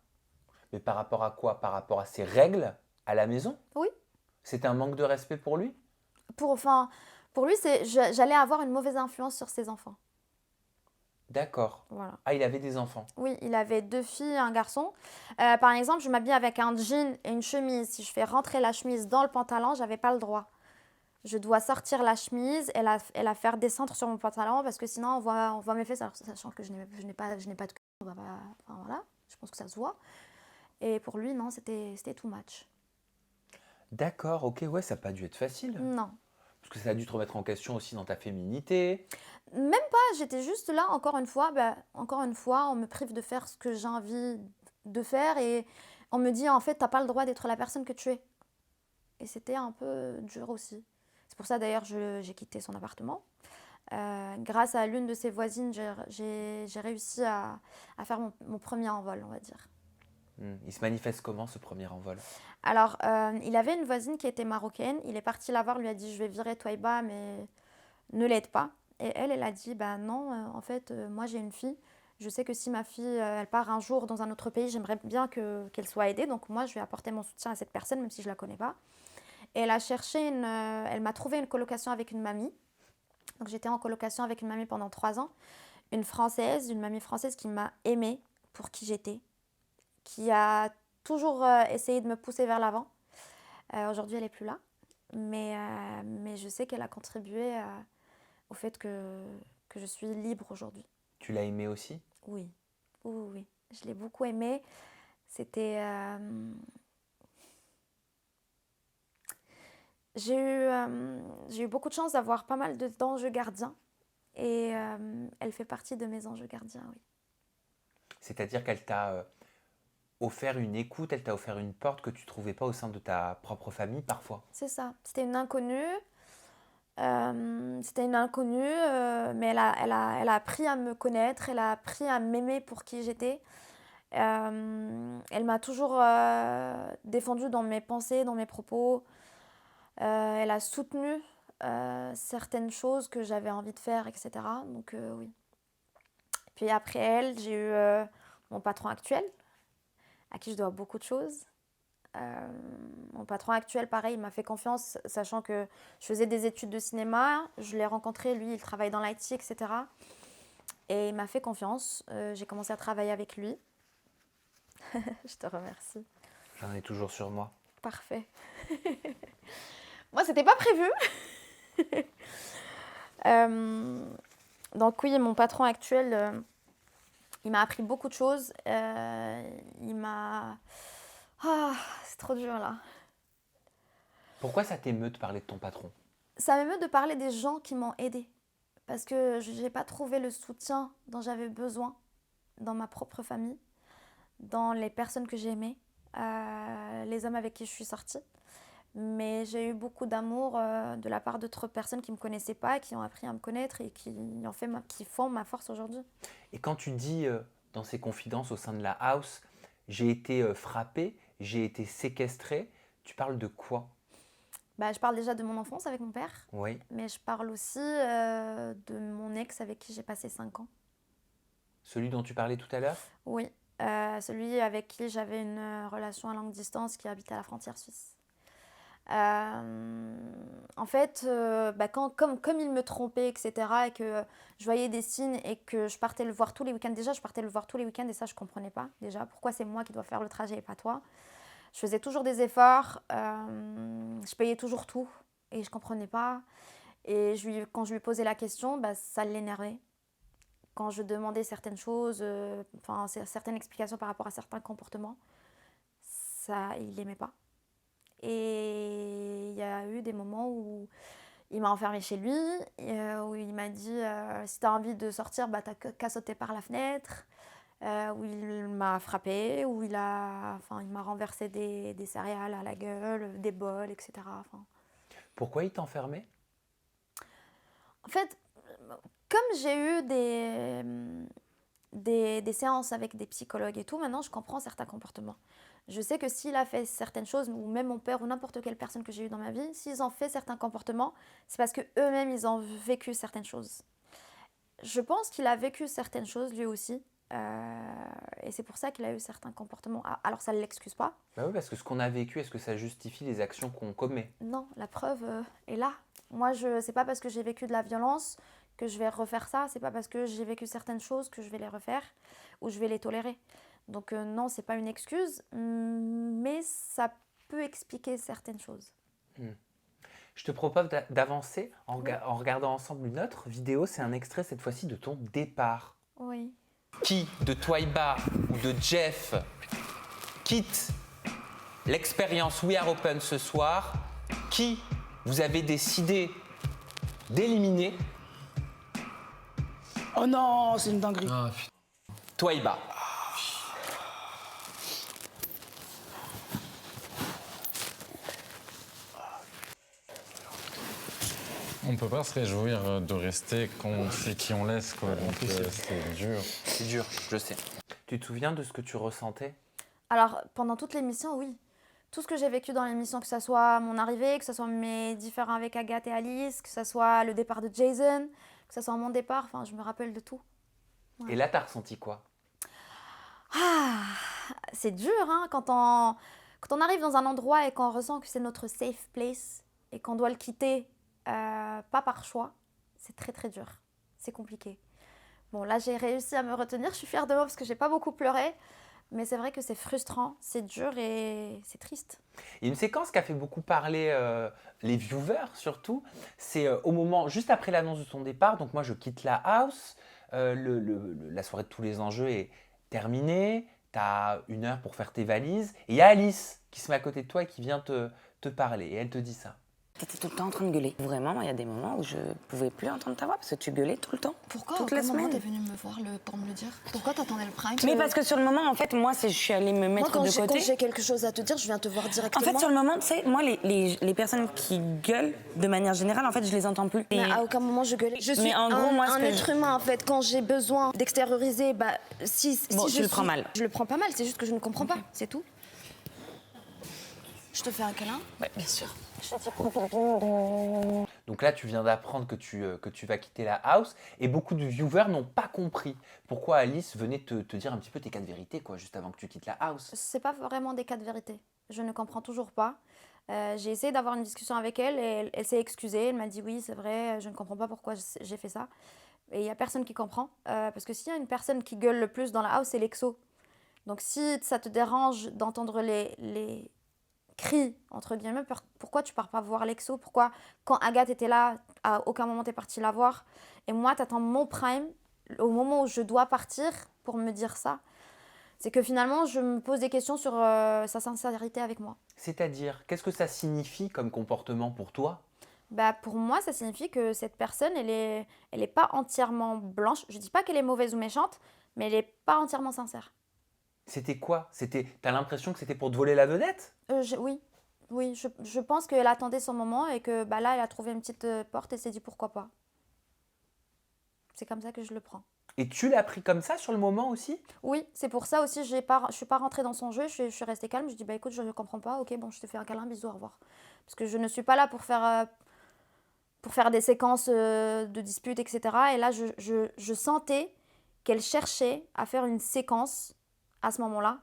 Mais par rapport à quoi? Par rapport à ses règles à la maison? Oui, C'était un manque de respect pour lui? enfin, pour lui, j'allais avoir une mauvaise influence sur ses enfants. D'accord. Voilà. Ah, il avait des enfants. Oui, il avait 2 filles et un garçon. Par exemple, je m'habille avec un jean et une chemise. Si je fais rentrer la chemise dans le pantalon, j'avais pas le droit. Je dois sortir la chemise et la faire descendre sur mon pantalon parce que sinon on voit mes fesses. Alors, sachant que je n'ai pas de cul, enfin, voilà, je pense que ça se voit. Et pour lui, non, c'était too much. D'accord, ok, ouais, ça n'a pas dû être facile. Non. Parce que ça a dû te remettre en question aussi dans ta féminité. Même pas, j'étais juste là, encore une fois, on me prive de faire ce que j'ai envie de faire et on me dit en fait, t'as pas le droit d'être la personne que tu es. Et c'était un peu dur aussi. C'est pour ça d'ailleurs j'ai quitté son appartement. Grâce à l'une de ses voisines, j'ai réussi à faire mon premier envol, on va dire. Il se manifeste comment ce premier envol? Alors, il avait une voisine qui était marocaine. Il est parti la voir, lui a dit je vais virer Toiba, mais ne l'aide pas. Et elle a dit bah non, en fait, moi j'ai une fille. Je sais que si ma fille, elle part un jour dans un autre pays, j'aimerais bien qu'elle soit aidée. Donc moi, je vais apporter mon soutien à cette personne, même si je la connais pas. Et elle m'a trouvé une colocation avec une mamie. Donc j'étais en colocation avec une mamie pendant 3 ans. Une mamie française qui m'a aimée pour qui j'étais, qui a toujours essayé de me pousser vers l'avant. Aujourd'hui, elle n'est plus là. Mais je sais qu'elle a contribué au fait que je suis libre aujourd'hui. Tu l'as aimé aussi? Oui, oui, oui, oui. Je l'ai beaucoup aimé. C'était... J'ai eu beaucoup de chance d'avoir pas mal d'anges gardiens. Et elle fait partie de mes anges gardiens, oui. C'est-à-dire qu'elle t'a offert une écoute, elle t'a offert une porte que tu ne trouvais pas au sein de ta propre famille parfois. C'est ça. C'était une inconnue. Mais elle a appris à me connaître, elle a appris à m'aimer pour qui j'étais. Elle m'a toujours défendue dans mes pensées, dans mes propos. Elle a soutenu certaines choses que j'avais envie de faire, etc. Donc oui. Puis après elle, j'ai eu mon patron actuel, à qui je dois beaucoup de choses. Mon patron actuel, pareil, il m'a fait confiance, sachant que je faisais des études de cinéma. Je l'ai rencontré, lui, il travaille dans l'IT, etc. Et il m'a fait confiance. J'ai commencé à travailler avec lui. Je te remercie. J'en ai toujours sur moi. Parfait. Moi, c'était pas prévu. Donc oui, mon patron actuel, il m'a appris beaucoup de choses. Il m'a... Ah, c'est trop dur là. Pourquoi ça t'émeut de parler de ton patron? Ça m'émeut de parler des gens qui m'ont aidée. Parce que je n'ai pas trouvé le soutien dont j'avais besoin dans ma propre famille, dans les personnes que j'aimais, les hommes avec qui je suis sortie. Mais j'ai eu beaucoup d'amour de la part d'autres personnes qui ne me connaissaient pas, qui ont appris à me connaître et qui font ma force aujourd'hui. Et quand tu dis dans ces confidences au sein de la house, j'ai été frappée, j'ai été séquestrée, tu parles de quoi? Bah, je parle déjà de mon enfance avec mon père, Oui. mais je parle aussi de mon ex avec qui j'ai passé 5 ans. Celui dont tu parlais tout à l'heure? Oui, celui avec qui j'avais une relation à longue distance qui habitait à la frontière suisse. En fait, comme il me trompait, etc., et que je voyais des signes et que je partais le voir tous les week-ends, déjà je partais le voir tous les week-ends et ça je ne comprenais pas déjà, pourquoi c'est moi qui dois faire le trajet et pas toi. Je faisais toujours des efforts, je payais toujours tout et je ne comprenais pas. Et quand je lui posais la question, bah, ça l'énervait. Quand je demandais certaines choses, certaines explications par rapport à certains comportements, ça, il n'aimait pas. Et il y a eu des moments où il m'a enfermée chez lui, où il m'a dit si tu as envie de sortir, bah, tu n'as qu'à sauter par la fenêtre. Où il m'a frappée, où il m'a renversé des céréales à la gueule, des bols, etc. Enfin, Pourquoi il t'enfermait? en fait, comme j'ai eu des séances avec des psychologues et tout, maintenant je comprends certains comportements. Je sais que s'il a fait certaines choses, ou même mon père ou n'importe quelle personne que j'ai eue dans ma vie, s'ils ont fait certains comportements, c'est parce qu'eux-mêmes, ils ont vécu certaines choses. Je pense qu'il a vécu certaines choses, lui aussi, et c'est pour ça qu'il a eu certains comportements. Alors ça ne l'excuse pas. Bah oui, parce que ce qu'on a vécu, est-ce que ça justifie les actions qu'on commet? Non, la preuve est là. Moi, c'est pas parce que j'ai vécu de la violence que je vais refaire ça. C'est pas parce que j'ai vécu certaines choses que je vais les refaire ou je vais les tolérer. Donc non, c'est pas une excuse, mais ça peut expliquer certaines choses. Je te propose d'avancer en regardant ensemble une autre vidéo. C'est un extrait cette fois-ci de ton départ. Oui. Qui de Twiba ou de Jeff quitte l'expérience We Are Open ce soir? Qui vous avez décidé d'éliminer? Oh non, c'est une dinguerie. Ah, putain. Twiba. On peut pas se réjouir de rester quand on sait qui on laisse, quoi. Donc c'est dur. C'est dur, je sais. Tu te souviens de ce que tu ressentais? Alors, pendant toute l'émission, oui. Tout ce que j'ai vécu dans l'émission, que ce soit mon arrivée, que ce soit mes différends avec Agathe et Alice, que ce soit le départ de Jason, que ce soit mon départ, enfin, je me rappelle de tout. Ouais. Et là, t'as ressenti quoi? Ah, c'est dur, hein, quand on arrive dans un endroit et qu'on ressent que c'est notre safe place et qu'on doit le quitter, pas par choix, c'est très très dur. C'est compliqué. Bon, là, j'ai réussi à me retenir. Je suis fière de moi parce que j'ai pas beaucoup pleuré. Mais c'est vrai que c'est frustrant, c'est dur et c'est triste. Il y a une séquence qui a fait beaucoup parler les viewers surtout. C'est au moment, juste après l'annonce de ton départ. Donc moi, je quitte la house. La soirée de tous les enjeux est terminée. Tu as 1 heure pour faire tes valises. Et il y a Alice qui se met à côté de toi et qui vient te parler. Et elle te dit ça. T'étais tout le temps en train de gueuler. Vraiment, il y a des moments où je pouvais plus entendre ta voix parce que tu gueulais tout le temps. Pourquoi Toutes à les aucun moment semaines. t'es venue me voir pour me le dire? Pourquoi t'attendais le prime? Mais parce que sur le moment, en fait, moi, je suis allée me mettre Moi, de quand côté. j'ai quelque chose à te dire, je viens te voir En directement. fait, sur le moment, tu sais, moi, les personnes qui gueulent, de manière générale, en fait, je les entends plus. Mais à aucun moment je gueulais. Je suis Mais en gros, moi, ce un que être humain, en fait. Quand j'ai besoin d'extérioriser, bah, Bon, si tu le prends mal. Je le prends pas mal, c'est juste que je ne comprends pas, c'est tout. Je te fais un câlin? Ouais, bien sûr. Donc là, tu viens d'apprendre que tu vas quitter la house. Et beaucoup de viewers n'ont pas compris pourquoi Alice venait te dire un petit peu tes cas de vérité, quoi, juste avant que tu quittes la house. C'est pas vraiment des cas de vérité. Je ne comprends toujours pas. J'ai essayé d'avoir une discussion avec elle et elle s'est excusée. Elle m'a dit oui, c'est vrai, je ne comprends pas pourquoi j'ai fait ça. Et il n'y a personne qui comprend. Parce que s'il y a une personne qui gueule le plus dans la house, c'est l'exo. Donc si ça te dérange d'entendre les cris, entre guillemets, pourquoi tu pars pas voir l'exo? Pourquoi, quand Agathe était là, à aucun moment t'es parti la voir? Et moi, t'attends mon prime, au moment où je dois partir, pour me dire ça. C'est que finalement, je me pose des questions sur sa sincérité avec moi. C'est-à-dire, qu'est-ce que ça signifie comme comportement pour toi? Bah, pour moi, ça signifie que cette personne, elle est pas entièrement blanche. Je dis pas qu'elle est mauvaise ou méchante, mais elle est pas entièrement sincère. C'était quoi? T'as l'impression que c'était pour te voler la vedette? Oui, oui, je pense qu'elle attendait son moment et que bah, là, elle a trouvé une petite porte et s'est dit pourquoi pas. C'est comme ça que je le prends. Et tu l'as pris comme ça sur le moment aussi? Oui, c'est pour ça aussi, je suis pas rentrée dans son jeu, je suis restée calme. Je dis, bah écoute, je ne comprends pas, ok, bon, je te fais un câlin, bisous, au revoir. Parce que je ne suis pas là pour faire des séquences de disputes, etc. Et là, je sentais qu'elle cherchait à faire une séquence à ce moment-là.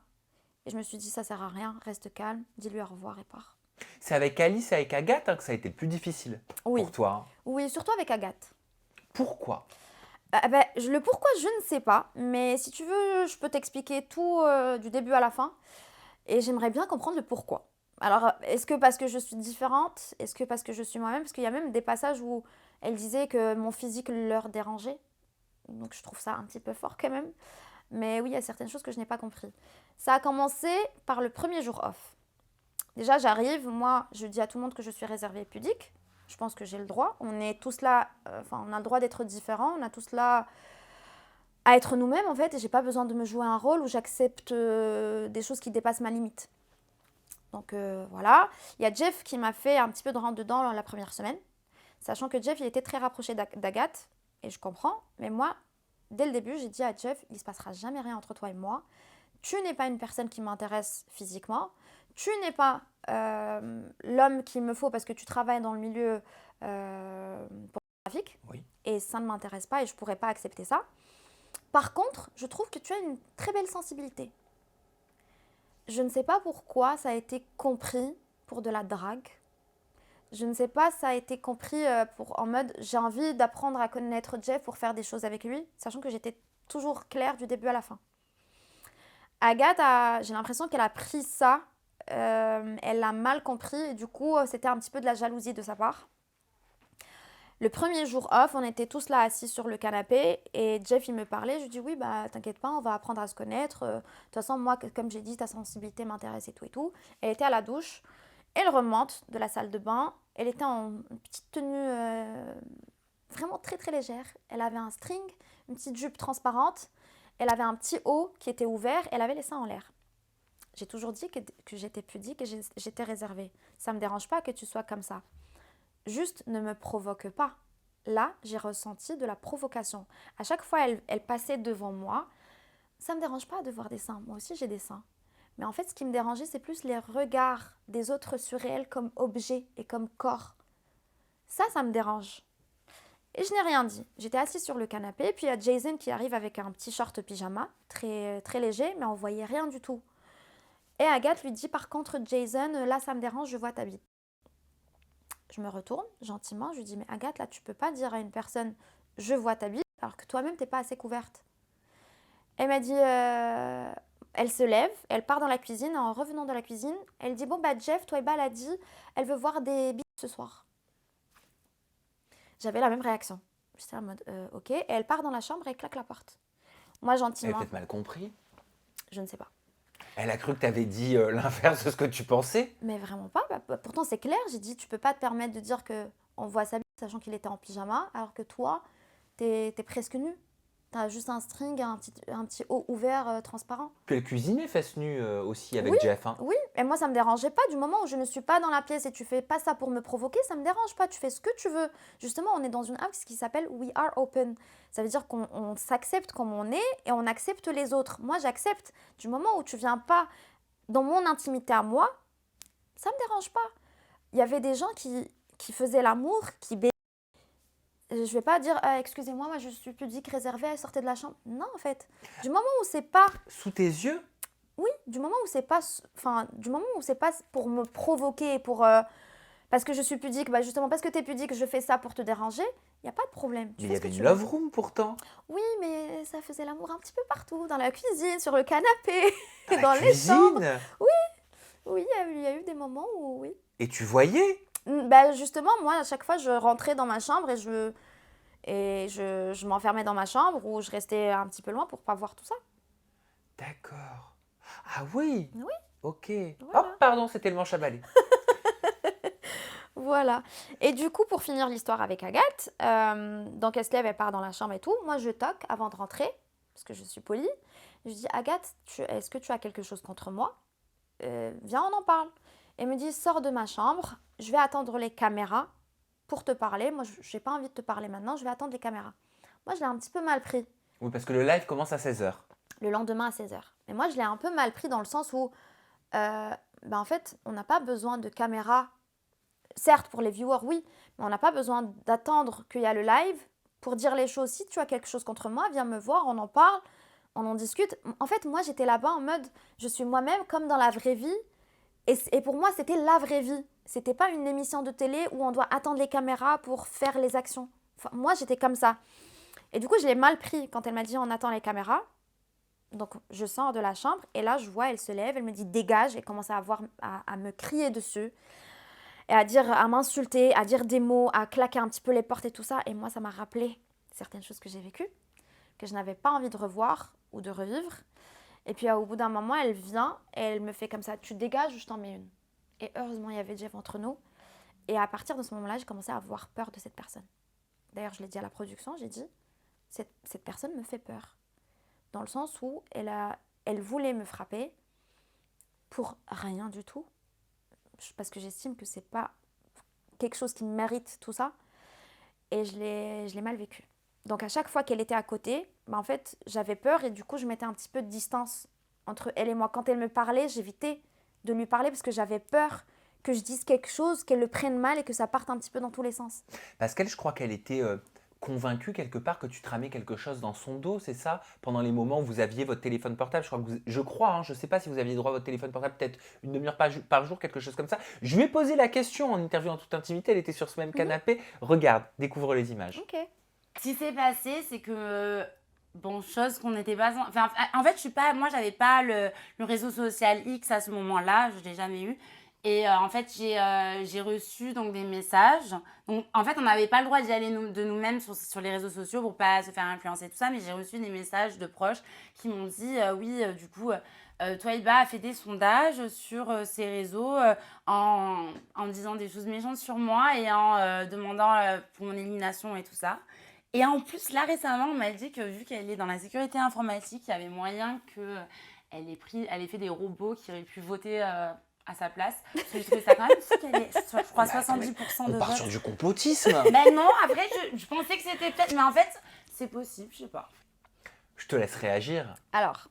Et je me suis dit, ça sert à rien, reste calme, dis-lui au revoir et pars. C'est avec Alice et avec Agathe hein, que ça a été le plus difficile Oui, pour toi. Hein. oui, surtout avec Agathe. Pourquoi? Le pourquoi, je ne sais pas. Mais si tu veux, je peux t'expliquer tout du début à la fin. Et j'aimerais bien comprendre le pourquoi. Alors, est-ce que parce que je suis différente? Est-ce que parce que je suis moi-même? Parce qu'il y a même des passages où elle disait que mon physique leur dérangeait. Donc, je trouve ça un petit peu fort quand même. Mais oui, il y a certaines choses que je n'ai pas compris. Ça a commencé par le premier jour off. Déjà, j'arrive, moi, je dis à tout le monde que je suis réservée et pudique. Je pense que j'ai le droit. On est tous là, on a le droit d'être différents. On a tous là à être nous-mêmes, en fait. Et j'ai pas besoin de me jouer un rôle où j'accepte des choses qui dépassent ma limite. Donc voilà. Il y a Jeff qui m'a fait un petit peu de rentre-dedans la première semaine. Sachant que Jeff, il était très rapproché d'Agathe. Et je comprends. Mais moi, dès le début, j'ai dit à Jeff, il ne se passera jamais rien entre toi et moi. Tu n'es pas une personne qui m'intéresse physiquement. Tu n'es pas l'homme qu'il me faut parce que tu travailles dans le milieu pornographique. Oui. Et ça ne m'intéresse pas et je ne pourrais pas accepter ça. Par contre, je trouve que tu as une très belle sensibilité. Je ne sais pas pourquoi ça a été compris pour de la drague. Je ne sais pas, ça a été compris en mode j'ai envie d'apprendre à connaître Jeff pour faire des choses avec lui, sachant que j'étais toujours claire du début à la fin. Agathe, j'ai l'impression qu'elle a pris ça, elle l'a mal compris et du coup c'était un petit peu de la jalousie de sa part. Le premier jour off, on était tous là assis sur le canapé et Jeff il me parlait, je lui dis oui bah t'inquiète pas, on va apprendre à se connaître. De toute façon moi comme j'ai dit ta sensibilité m'intéresse et tout et tout. Elle était à la douche, elle remonte de la salle de bain, elle était en petite tenue vraiment très très légère. Elle avait un string, une petite jupe transparente, elle avait un petit haut qui était ouvert, elle avait les seins en l'air. J'ai toujours dit que j'étais pudique et j'étais réservée. Ça ne me dérange pas que tu sois comme ça. Juste ne me provoque pas. Là, j'ai ressenti de la provocation. À chaque fois, elle passait devant moi. Ça ne me dérange pas de voir des seins. Moi aussi, j'ai des seins. Mais en fait, ce qui me dérangeait, c'est plus les regards des autres sur elle comme objet et comme corps. Ça me dérange. Et je n'ai rien dit. J'étais assise sur le canapé. Puis il y a Jason qui arrive avec un petit short pyjama, très, très léger, mais on voyait rien du tout. Et Agathe lui dit, par contre, Jason, là, ça me dérange, je vois ta bite. Je me retourne gentiment, je lui dis, mais Agathe, là, tu peux pas dire à une personne, je vois ta bite, alors que toi-même, t'es pas assez couverte. Elle m'a dit, elle se lève, elle part dans la cuisine. En revenant dans la cuisine, elle dit, bon, bah, Jeff, Toiba l'a dit, elle veut voir des bites ce soir. J'avais la même réaction. J'étais en mode, ok. Et elle part dans la chambre et elle claque la porte. Moi, Elle a gentiment, peut-être mal compris. je ne sais pas. Elle a cru que tu avais dit l'inverse de ce que tu pensais. Mais vraiment pas. Pourtant, c'est clair. J'ai dit, tu peux pas te permettre de dire que on voit sa bite, sachant qu'il était en pyjama, alors que toi, t'es presque nu. T'as juste un string, un petit haut ouvert transparent. Puis elle cuisinait fesses nues aussi avec Oui, Jeff. Hein. Oui, et moi, ça me dérangeait pas. Du moment où je ne suis pas dans la pièce et tu fais pas ça pour me provoquer, ça me dérange pas. Tu fais ce que tu veux. Justement, on est dans une app qui s'appelle We Are Open. Ça veut dire qu'on s'accepte comme on est et on accepte les autres. Moi, j'accepte. Du moment où tu viens pas dans mon intimité à moi, ça me dérange pas. Il y avait des gens qui faisaient l'amour, qui baisaient. Je vais pas dire excusez-moi, moi je suis pudique, réservée, sortez de la chambre. Non, en fait. Du moment où c'est pas. Sous tes yeux? Oui, du moment où c'est pas. Enfin, du moment où c'est pas pour me provoquer, pour. parce que je suis pudique, bah justement parce que tu es pudique, je fais ça pour te déranger, il n'y a pas de problème. Tu Mais il fais y ce que avait tu une veux. love room pourtant. Oui, mais ça faisait l'amour un petit peu partout, dans la cuisine, sur le canapé, Dans la dans les chambres. cuisine. Oui, il y a eu des moments où oui. Et tu voyais? Bah justement, moi, à chaque fois, je rentrais dans ma chambre et je m'enfermais dans ma chambre ou je restais un petit peu loin pour pas voir tout ça. D'accord. Ah oui. Oui. Ok. Voilà. Hop, pardon, c'était le manche à balai. Voilà. Et du coup, pour finir l'histoire avec Agathe, donc elle se lève, elle part dans la chambre et tout. Moi, je toque avant de rentrer, parce que je suis polie. Je dis, Agathe, est-ce que tu as quelque chose contre moi? Viens, on en parle. Elle me dit, sors de ma chambre, je vais attendre les caméras pour te parler. Moi, je n'ai pas envie de te parler maintenant, je vais attendre les caméras. Moi, je l'ai un petit peu mal pris. Oui, parce que le live commence à 16h. Le lendemain à 16h. Mais moi, je l'ai un peu mal pris dans le sens où, en fait, on n'a pas besoin de caméras. Certes, pour les viewers, oui, mais on n'a pas besoin d'attendre qu'il y a le live pour dire les choses. Si tu as quelque chose contre moi, viens me voir, on en parle, on en discute. En fait, moi, j'étais là-bas en mode, je suis moi-même comme dans la vraie vie. Et pour moi, c'était la vraie vie. C'était pas une émission de télé où on doit attendre les caméras pour faire les actions. Enfin, moi, j'étais comme ça. Et du coup, je l'ai mal pris quand elle m'a dit, on attend les caméras. Donc, je sors de la chambre et là, je vois, elle se lève, elle me dit, dégage, et commence à me crier dessus. Et à m'insulter, à dire des mots, à claquer un petit peu les portes et tout ça. Et moi, ça m'a rappelé certaines choses que j'ai vécues, que je n'avais pas envie de revoir ou de revivre. Et puis, au bout d'un moment, elle vient et elle me fait comme ça, tu dégages ou je t'en mets une. Et heureusement, il y avait Jeff entre nous. Et à partir de ce moment-là, j'ai commencé à avoir peur de cette personne. D'ailleurs, je l'ai dit à la production, j'ai dit, cette personne me fait peur. Dans le sens où elle voulait me frapper pour rien du tout. Parce que j'estime que c'est pas quelque chose qui mérite tout ça. Et je l'ai mal vécu. Donc à chaque fois qu'elle était à côté, en fait, j'avais peur et du coup, je mettais un petit peu de distance entre elle et moi. Quand elle me parlait, j'évitais de lui parler parce que j'avais peur que je dise quelque chose, qu'elle le prenne mal et que ça parte un petit peu dans tous les sens. Parce qu'elle, je crois qu'elle était convaincue quelque part que tu tramais quelque chose dans son dos, c'est ça? Pendant les moments où vous aviez votre téléphone portable, je crois, je ne sais pas si vous aviez droit à votre téléphone portable, peut-être une demi-heure par jour, quelque chose comme ça. Je lui ai posé la question en interview en toute intimité, elle était sur ce même canapé. Regarde, découvre les images. Ok. Ce qui s'est passé, c'est que, bon, chose qu'on n'était pas... Enfin, en fait, moi, j'avais pas le réseau social X à ce moment-là, je ne l'ai jamais eu. Et en fait, j'ai reçu donc, des messages. Donc, en fait, on n'avait pas le droit d'y aller de nous-mêmes sur les réseaux sociaux pour pas se faire influencer, tout ça. Mais j'ai reçu des messages de proches qui m'ont dit, du coup, Twaïba a fait des sondages sur ses réseaux en disant des choses méchantes sur moi et en demandant pour mon élimination et tout ça. Et en plus, là, récemment, on m'a dit que vu qu'elle est dans la sécurité informatique, il y avait moyen qu'elle ait fait des robots qui auraient pu voter à sa place. Parce que je trouvais ça quand même fou qu'elle ait, je crois, 70% de On part vote. sur du complotisme. Ben non, après, je pensais que c'était peut-être... Mais en fait, c'est possible, je sais pas. Je te laisse réagir. Alors,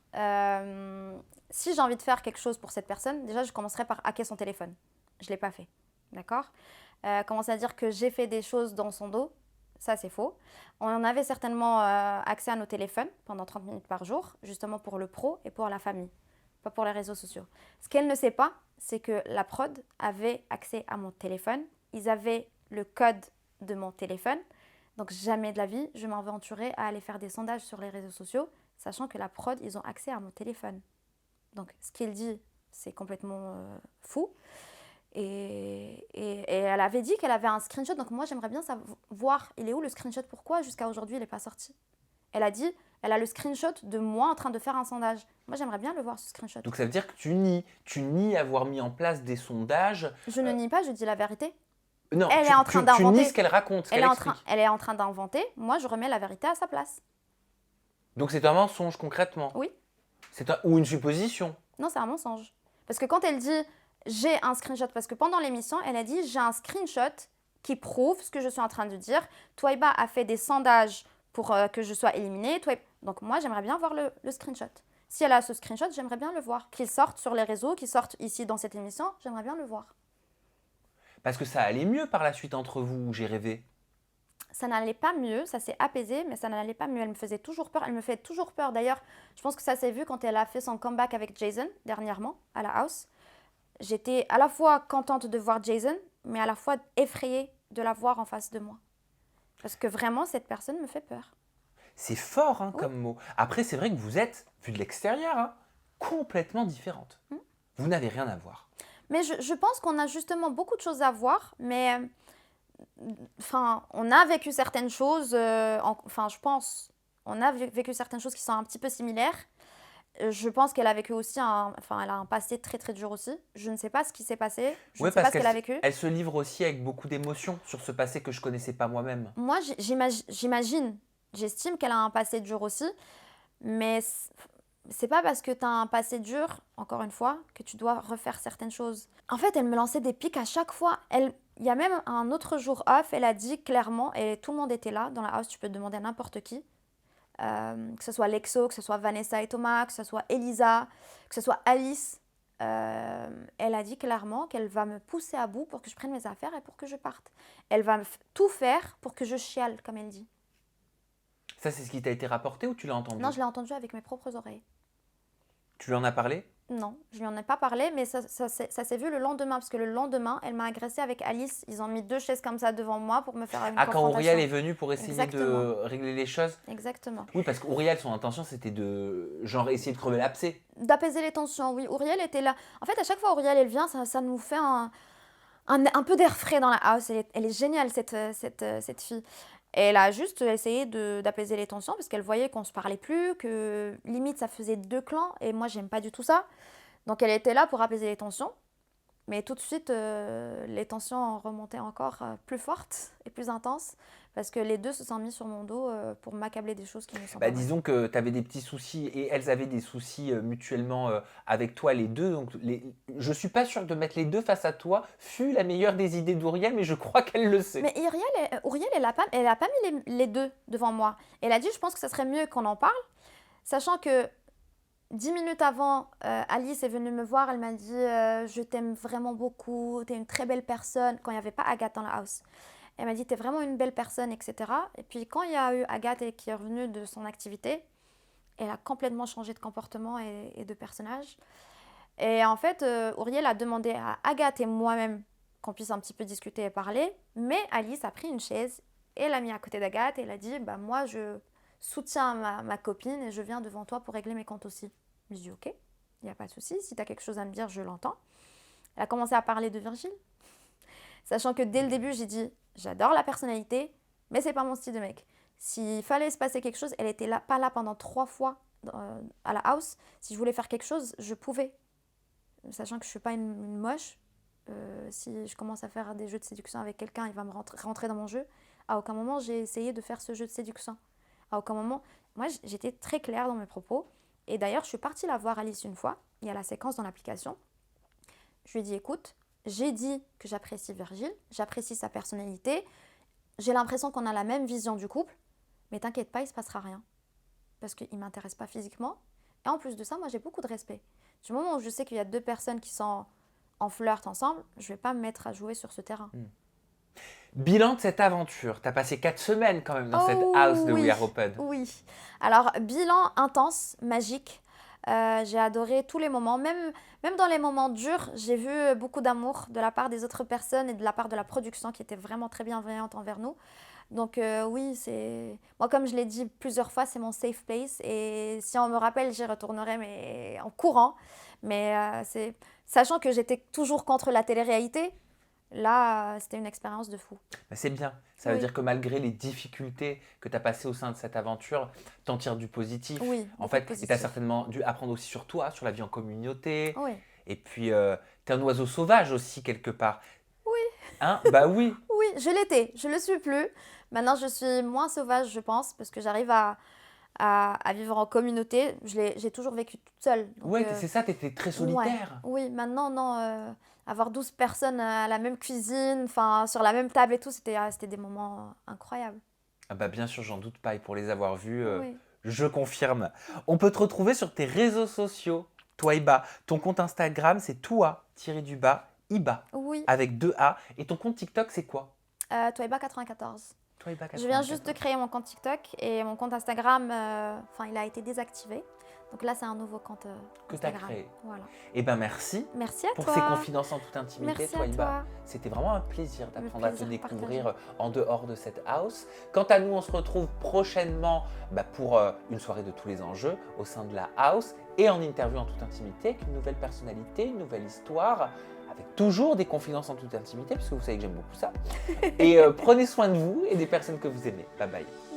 si j'ai envie de faire quelque chose pour cette personne, déjà, je commencerai par hacker son téléphone. Je ne l'ai pas fait, d'accord? Commencer à dire que j'ai fait des choses dans son dos, ça c'est faux. On en avait certainement accès à nos téléphones pendant 30 minutes par jour, justement pour le pro et pour la famille, pas pour les réseaux sociaux. Ce qu'elle ne sait pas, c'est que la prod avait accès à mon téléphone. Ils avaient le code de mon téléphone. Donc jamais de la vie, je m'aventurais à aller faire des sondages sur les réseaux sociaux, sachant que la prod, ils ont accès à mon téléphone. Donc ce qu'il dit, c'est complètement fou. Et elle avait dit qu'elle avait un screenshot, donc moi j'aimerais bien savoir, il est où le screenshot? Pourquoi jusqu'à aujourd'hui il n'est pas sorti? Elle a dit, elle a le screenshot de moi en train de faire un sondage. Moi j'aimerais bien le voir ce screenshot. Donc ça veut dire que tu nies avoir mis en place des sondages. Je ne nie pas, je dis la vérité. Non, Elle est en train d'inventer. Tu nies ce qu'elle raconte, ce qu'elle explique. Elle est en train d'inventer, moi je remets la vérité à sa place. Donc c'est un mensonge concrètement? Oui. Ou une supposition? Non, c'est un mensonge. Parce que quand elle dit j'ai un screenshot, parce que pendant l'émission, elle a dit j'ai un screenshot qui prouve ce que je suis en train de dire. Twaïba a fait des sondages pour que je sois éliminée. Donc moi, j'aimerais bien voir le screenshot. Si elle a ce screenshot, j'aimerais bien le voir. Qu'il sorte sur les réseaux, qu'il sorte ici dans cette émission, j'aimerais bien le voir. Parce que ça allait mieux par la suite entre vous, j'ai rêvé. Ça n'allait pas mieux, ça s'est apaisé, mais ça n'allait pas mieux. Elle me faisait toujours peur, elle me fait toujours peur. D'ailleurs, je pense que ça s'est vu quand elle a fait son comeback avec Jason, dernièrement, à la house. J'étais à la fois contente de voir Jason mais à la fois effrayée de la voir en face de moi. Parce que vraiment, cette personne me fait peur. C'est fort comme mot. Après, c'est vrai que vous êtes, vu de l'extérieur, complètement différentes. Vous n'avez rien à voir. Mais je pense qu'on a justement beaucoup de choses à voir, mais enfin, on a vécu certaines choses, enfin, je pense, on a vécu certaines choses qui sont un petit peu similaires. Je pense qu'elle a vécu aussi enfin, elle a un passé très très dur aussi. Je ne sais pas ce qui s'est passé, je ne sais pas ce qu'elle a vécu. Elle se livre aussi avec beaucoup d'émotions sur ce passé que je connaissais pas moi-même. Moi, j'estime qu'elle a un passé dur aussi, mais c'est pas parce que tu as un passé dur, encore une fois, que tu dois refaire certaines choses. En fait, elle me lançait des pics à chaque fois. Il y a même un autre jour off, elle a dit clairement, et tout le monde était là dans la house, tu peux demander à n'importe qui, que ce soit Lexo, que ce soit Vanessa et Thomas, que ce soit Elisa, que ce soit Alice. Elle a dit clairement qu'elle va me pousser à bout pour que je prenne mes affaires et pour que je parte. Elle va tout faire pour que je chiale, comme elle dit. Ça, c'est ce qui t'a été rapporté ou tu l'as entendu? Non, je l'ai entendu avec mes propres oreilles. Tu lui en as parlé? Non, je lui en ai pas parlé, mais ça s'est vu le lendemain, parce que le lendemain, elle m'a agressée avec Alice. Ils ont mis 2 chaises comme ça devant moi pour me faire une confrontation. Quand Auriel est venu pour essayer Exactement. de régler les choses? Exactement. Oui, parce qu'Auriel, son intention, c'était de genre essayer de crever l'abcès. D'apaiser les tensions, oui. Auriel était là. En fait, à chaque fois Auriel, elle vient, ça nous fait un peu d'air frais dans la house. Elle est géniale, cette fille. Et elle a juste essayé d'apaiser les tensions parce qu'elle voyait qu'on se parlait plus, que limite ça faisait 2 clans et moi j'aime pas du tout ça. Donc elle était là pour apaiser les tensions. Mais tout de suite, les tensions remontaient encore plus fortes et plus intenses parce que les deux se sont mis sur mon dos pour m'accabler des choses qui ne sont pas vraies. Disons que tu avais des petits soucis et elles avaient des soucis mutuellement avec toi, les deux. Donc, je suis pas sûre que de mettre les deux face à toi fut la meilleure des idées d'Auriel, mais je crois qu'elle le sait. Mais Auriel, elle a pas mis les deux devant moi. Elle a dit, je pense que ça serait mieux qu'on en parle, sachant que 10 minutes avant, Alice est venue me voir, elle m'a dit je t'aime vraiment beaucoup, t'es une très belle personne, quand il n'y avait pas Agathe dans la house. Elle m'a dit t'es vraiment une belle personne, etc. Et puis quand il y a eu Agathe qui est revenue de son activité, elle a complètement changé de comportement et de personnage. Et en fait, Auriel a demandé à Agathe et moi-même qu'on puisse un petit peu discuter et parler, mais Alice a pris une chaise et l'a mis à côté d'Agathe et elle a dit bah, moi je soutiens ma copine et je viens devant toi pour régler mes comptes aussi. Je dis ok, il n'y a pas de souci, si tu as quelque chose à me dire, je l'entends. Elle a commencé à parler de Virgile, sachant que dès le début, j'ai dit j'adore la personnalité, mais c'est pas mon style de mec. S'il fallait se passer quelque chose, elle était là, pas là pendant 3 fois à la house. Si je voulais faire quelque chose, je pouvais. Sachant que je suis pas une moche, si je commence à faire des jeux de séduction avec quelqu'un, il va me rentrer dans mon jeu. À aucun moment, j'ai essayé de faire ce jeu de séduction. À aucun moment, moi j'étais très claire dans mes propos. Et d'ailleurs, je suis partie la voir Alice une fois. Il y a la séquence dans l'application. Je lui ai dit, écoute, j'ai dit que j'apprécie Virgile, j'apprécie sa personnalité. J'ai l'impression qu'on a la même vision du couple. Mais t'inquiète pas, il ne se passera rien. Parce qu'il ne m'intéresse pas physiquement. Et en plus de ça, moi j'ai beaucoup de respect. Du moment où je sais qu'il y a 2 personnes qui sont en flirt ensemble, je ne vais pas me mettre à jouer sur ce terrain. Bilan de cette aventure, tu as passé 4 semaines quand même dans cette house de We Are Open. Oui. Alors, bilan intense, magique. J'ai adoré tous les moments. Même dans les moments durs, j'ai vu beaucoup d'amour de la part des autres personnes et de la part de la production qui était vraiment très bienveillante envers nous. Donc oui, moi comme je l'ai dit plusieurs fois, c'est mon safe place. Et si on me rappelle, j'y retournerai mais en courant. Mais sachant que j'étais toujours contre la télé-réalité. Là, c'était une expérience de fou. C'est bien. Ça veut dire que malgré les difficultés que tu as passées au sein de cette aventure, tu en tires du positif. Oui, en fait, tu as certainement dû apprendre aussi sur toi, sur la vie en communauté. Oui. Et puis, tu es un oiseau sauvage aussi, quelque part. Oui. Hein? Bah oui. Oui, je l'étais. Je ne le suis plus. Maintenant, je suis moins sauvage, je pense, parce que j'arrive à vivre en communauté. J'ai toujours vécu toute seule. Oui, c'est ça, tu étais très solitaire. Ouais. Oui, maintenant, non. Avoir 12 personnes à la même cuisine, sur la même table et tout, c'était des moments incroyables. Ah bah bien sûr, j'en doute pas. Et pour les avoir vus, Oui. je confirme. On peut te retrouver sur tes réseaux sociaux, Twaïba. Ton compte Instagram, c'est toi-Iba, Oui. avec 2 A. Et ton compte TikTok, c'est quoi? Twaïba94. Twaïba94. Je viens juste de créer mon compte TikTok et mon compte Instagram, il a été désactivé. Donc là, c'est un nouveau compte Que tu as Instagram. créé. Voilà. Eh ben merci Merci à pour toi. ces confidences en toute intimité, Merci toi à Iba. toi. C'était vraiment un plaisir d'apprendre à te plaisir découvrir partagé. en dehors de cette house. Quant à nous, on se retrouve prochainement pour une soirée de tous les enjeux au sein de la house et en interview en toute intimité avec une nouvelle personnalité, une nouvelle histoire, avec toujours des confidences en toute intimité, parce que vous savez que j'aime beaucoup ça. Et prenez soin de vous et des personnes que vous aimez. Bye bye.